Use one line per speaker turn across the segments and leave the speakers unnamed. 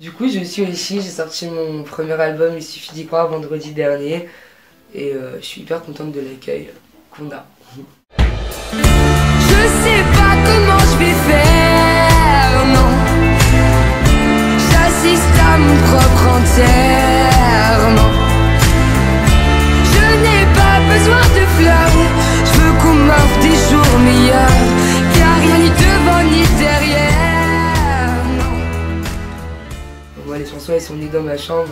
Du coup, je suis aussi, j'ai sorti mon premier album, Il suffit d'y croire, vendredi dernier. Et je suis hyper contente de l'accueil qu'on a.
Je sais pas comment je vais faire, non. J'assiste à mon propre enterrement. Je n'ai pas besoin de fleurs, je veux qu'on m'offre des jours meilleurs. Car rien ni devant ni derrière, non.
Moi, les chansons, elles sont nées dans ma chambre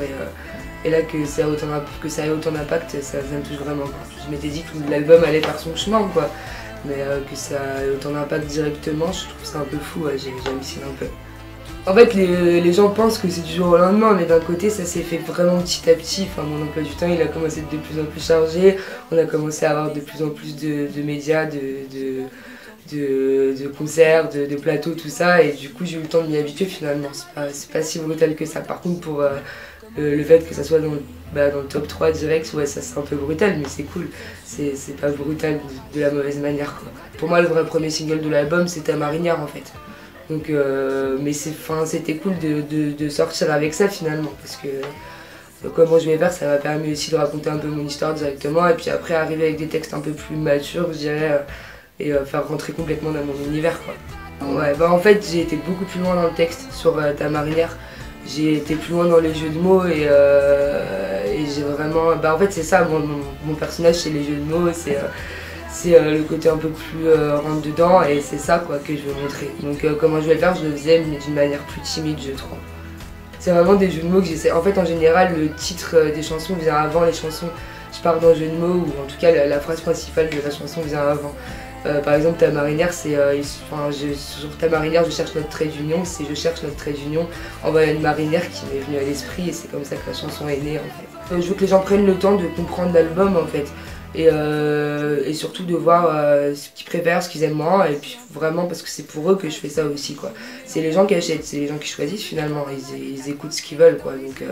et là que ça ait autant d'impact, ça me touche vraiment. Je m'étais dit que l'album allait faire son chemin, quoi. Mais que ça ait autant d'impact directement, je trouve ça un peu fou, ouais, j'hallucine un peu. En fait, les gens pensent que c'est du jour au lendemain, mais d'un côté, ça s'est fait vraiment petit à petit. Enfin, mon emploi du temps, il a commencé à être de plus en plus chargé. On a commencé à avoir de plus en plus de médias, de concerts, de plateaux, tout ça. Et du coup, j'ai eu le temps de m'y habituer finalement. C'est pas si brutal que ça. Par contre, pour le fait que ça soit dans le top 3 direct, ouais, ça c'est un peu brutal, mais c'est cool. C'est pas brutal de la mauvaise manière, quoi. Pour moi, le vrai premier single de l'album, c'était Marinière en fait. Donc, mais c'était cool de sortir avec ça finalement, parce que comment je vais faire, ça m'a permis aussi de raconter un peu mon histoire directement, et puis après arriver avec des textes un peu plus matures, je dirais, et faire rentrer complètement dans mon univers, quoi. Ouais, en fait, j'ai été beaucoup plus loin dans le texte sur Ta Marinière. J'ai été plus loin dans les jeux de mots et j'ai vraiment... en fait c'est ça, mon personnage c'est les jeux de mots, c'est le côté un peu plus rentre dedans et c'est ça quoi que je veux montrer. Donc comment je vais le faire, je le faisais mais d'une manière plus timide je trouve. C'est vraiment des jeux de mots que j'essaie... En fait en général le titre des chansons vient avant les chansons. Je pars d'un jeu de mots ou en tout cas la phrase principale de la chanson vient avant. Par exemple, Ta Marinière, c'est sur Ta Marinière, je cherche notre trait d'union, c'est je cherche notre trait d'union en voyant une marinière qui m'est venue à l'esprit et c'est comme ça que la chanson est née en fait. Je veux que les gens prennent le temps de comprendre l'album en fait et surtout de voir ce qu'ils préfèrent, ce qu'ils aiment moins et puis vraiment parce que c'est pour eux que je fais ça aussi quoi. C'est les gens qui achètent, c'est les gens qui choisissent finalement, ils écoutent ce qu'ils veulent quoi. Donc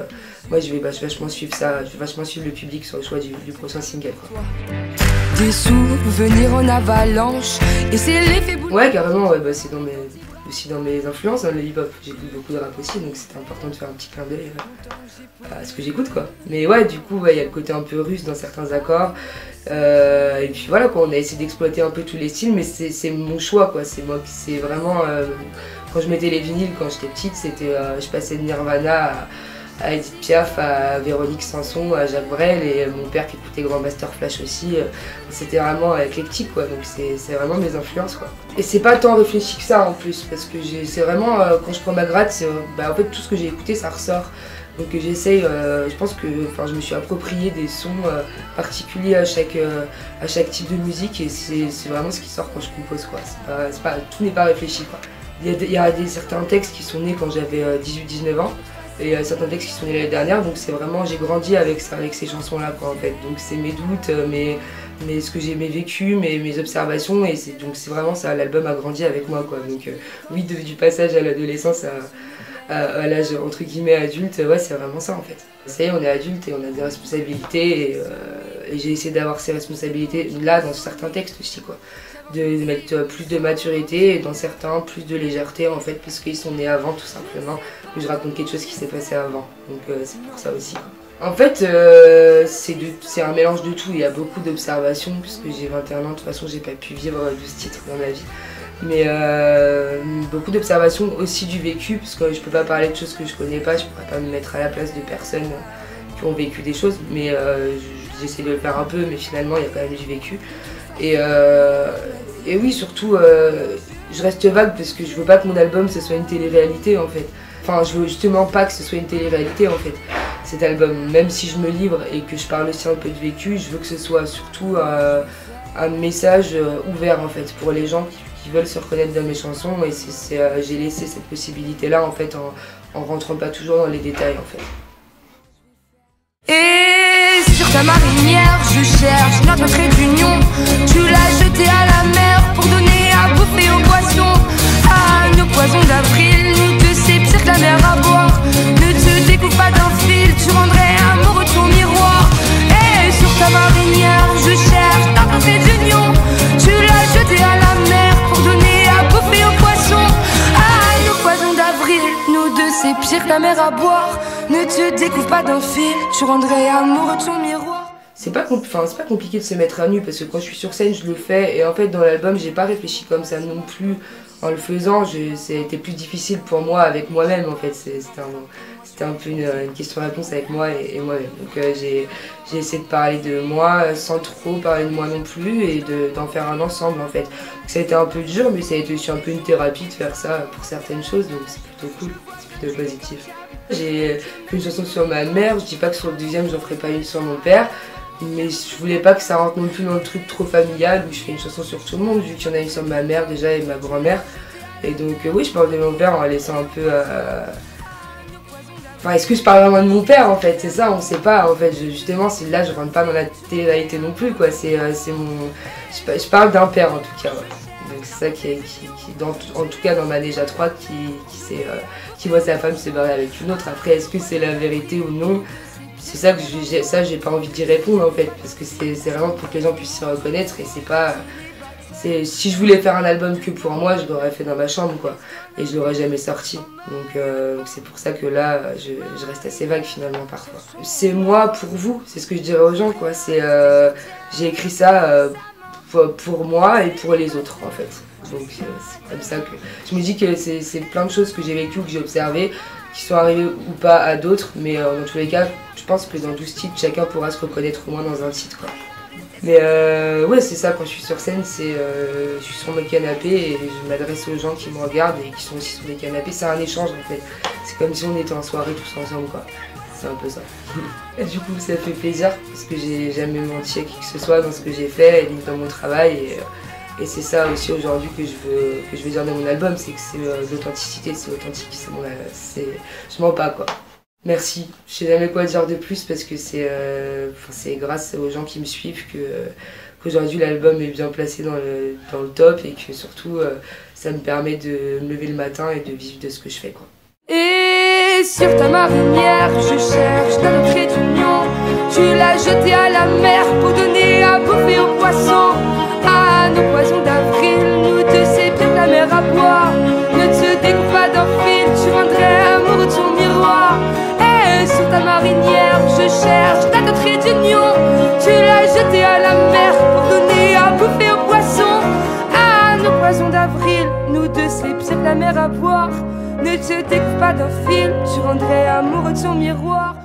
moi je vais vachement suivre ça, je vais vachement suivre le public sur le choix du prochain single quoi.
Des souvenirs en avalanche et c'est l'effet boule.
Ouais carrément, ouais, c'est aussi dans mes influences, hein, le hip-hop. J'écoute beaucoup de rap aussi, donc c'était important de faire un petit clin d'œil à ce que j'écoute quoi. Mais ouais, du coup, il y a le côté un peu russe dans certains accords. Et puis voilà, quoi, on a essayé d'exploiter un peu tous les styles, mais c'est mon choix quoi. C'est moi qui c'est vraiment. Quand je mettais les vinyles quand j'étais petite, c'était je passais de Nirvana à Edith Piaf, à Véronique Sanson, à Jacques Brel et mon père qui écoutait Grand Master Flash aussi. C'était vraiment éclectique quoi, donc c'est vraiment mes influences quoi. Et c'est pas tant réfléchi que ça en plus, parce que c'est vraiment, quand je prends ma gratte, en fait tout ce que j'ai écouté ça ressort. Donc j'essaye, je pense que je me suis approprié des sons particuliers à chaque type de musique et c'est vraiment ce qui sort quand je compose quoi. Tout n'est pas réfléchi quoi. Il y a certains textes qui sont nés quand j'avais 18-19 ans. Et certains textes qui sont nés l'année dernière, donc c'est vraiment, j'ai grandi avec ces chansons-là quoi en fait. Donc c'est mes doutes, ce que j'ai vécu, mes observations, et donc c'est vraiment ça, l'album a grandi avec moi quoi. Donc oui, du passage à l'adolescence à l'âge entre guillemets adulte, ouais c'est vraiment ça en fait. Ça y est, on est adulte et on a des responsabilités et j'ai essayé d'avoir ces responsabilités là dans certains textes aussi quoi. De mettre plus de maturité et dans certains plus de légèreté en fait parce qu'ils sont nés avant tout simplement, que je raconte quelque chose qui s'est passé avant, donc c'est pour ça aussi. En fait c'est un mélange de tout, il y a beaucoup d'observations puisque j'ai 21 ans, de toute façon j'ai pas pu vivre 12 titres dans ma vie. Mais beaucoup d'observations aussi du vécu parce que je peux pas parler de choses que je connais pas, je pourrais pas me mettre à la place de personnes qui ont vécu des choses, mais j'essaie de le faire un peu mais finalement il y a quand même du vécu. Et oui, surtout, je reste vague parce que je veux pas que mon album ce soit une télé-réalité en fait. Enfin, je veux justement pas que ce soit une télé-réalité en fait, cet album. Même si je me livre et que je parle aussi un peu de vécu, je veux que ce soit surtout un message ouvert en fait pour les gens qui veulent se reconnaître dans mes chansons. Et j'ai laissé cette possibilité-là en fait en rentrant pas toujours dans les détails en fait.
Et sur ta marinière, je cherche notre trait d'union. Tu l'as jeté à la mer pour donner à bouffer aux poissons. À nos poisons d'avril, nous deux c'est pire que la mer à boire. Ne te découpe pas d'un fil, tu rendrais amoureux de ton miroir. Et sur ta marinière, je cherche notre trait d'union. Tu l'as jeté à la mer pour donner à bouffer aux poissons. À nos poisons d'avril, nous deux c'est pire que la mer à à boire. Ne te découvre pas d'un fil, tu rendrais amoureux de ton miroir.
C'est pas compliqué de se mettre à nu parce que quand je suis sur scène je le fais et en fait dans l'album j'ai pas réfléchi comme ça non plus en le faisant, c'était plus difficile pour moi avec moi-même en fait, c'était un peu une question-réponse avec moi et moi-même. Donc j'ai essayé de parler de moi sans trop parler de moi non plus et d'en faire un ensemble en fait. Donc, ça a été un peu dur mais ça a été aussi un peu une thérapie de faire ça pour certaines choses donc c'est plutôt cool, c'est plutôt positif. J'ai fait une chanson sur ma mère, je dis pas que sur le deuxième j'en ferai pas une sur mon père. Mais je voulais pas que ça rentre non plus dans le truc trop familial où je fais une chanson sur tout le monde vu qu'il y en a une sur ma mère déjà et ma grand-mère. Et donc oui je parle de mon père en laissant un peu Enfin est-ce que je parle vraiment de mon père en fait, c'est ça, on sait pas en fait, justement là je rentre pas dans la télé-réalité non plus quoi, c'est mon... Je parle d'un père en tout cas, ouais. Donc c'est ça en tout cas dans ma déjà 3 qui voit sa femme se barrer avec une autre. Après est-ce que c'est la vérité ou non? C'est ça que j'ai pas envie d'y répondre en fait, parce que c'est vraiment pour que les gens puissent se reconnaître et c'est pas... Si je voulais faire un album que pour moi, je l'aurais fait dans ma chambre quoi, et je l'aurais jamais sorti. Donc c'est pour ça que là, je reste assez vague finalement parfois. C'est moi pour vous, c'est ce que je dirais aux gens quoi, j'ai écrit ça pour moi et pour les autres en fait. Donc c'est comme ça que je me dis que c'est plein de choses que j'ai vécues, que j'ai observées, qui sont arrivées ou pas à d'autres, mais dans tous les cas, je pense que dans 12 titres, chacun pourra se reconnaître au moins dans un titre quoi. Mais ouais, c'est ça, quand je suis sur scène, je suis sur mon canapé et je m'adresse aux gens qui me regardent et qui sont aussi sur les canapés. C'est un échange en fait. C'est comme si on était en soirée tous ensemble quoi. C'est un peu ça. Et du coup, ça fait plaisir parce que j'ai jamais menti à qui que ce soit dans ce que j'ai fait et dans mon travail. Et c'est ça aussi aujourd'hui que je veux dire dans mon album, c'est que c'est l'authenticité, c'est authentique, je mens pas quoi. Merci, je sais jamais quoi dire de plus parce que c'est grâce aux gens qui me suivent qu'aujourd'hui l'album est bien placé dans le top et que surtout ça me permet de me lever le matin et de vivre de ce que je fais quoi.
Et sur ta marinière, je cherche ta trait d'union. Tu l'as jeté à la mer pour donner à bouffer aux poissons. À nos poisons d'avril, nous deux c'est bien de la mer à boire. Ne te découvre pas d'un fil, tu rendrais amoureux de ton miroir. Et sur ta marinière, je cherche ta trait d'union. Tu l'as jeté à la mer pour donner à bouffer aux poissons. À nos poisons d'avril, nous deux c'est bien de la mer à boire. Ne te découvre pas d'un fil, tu rendrais amoureux de son miroir.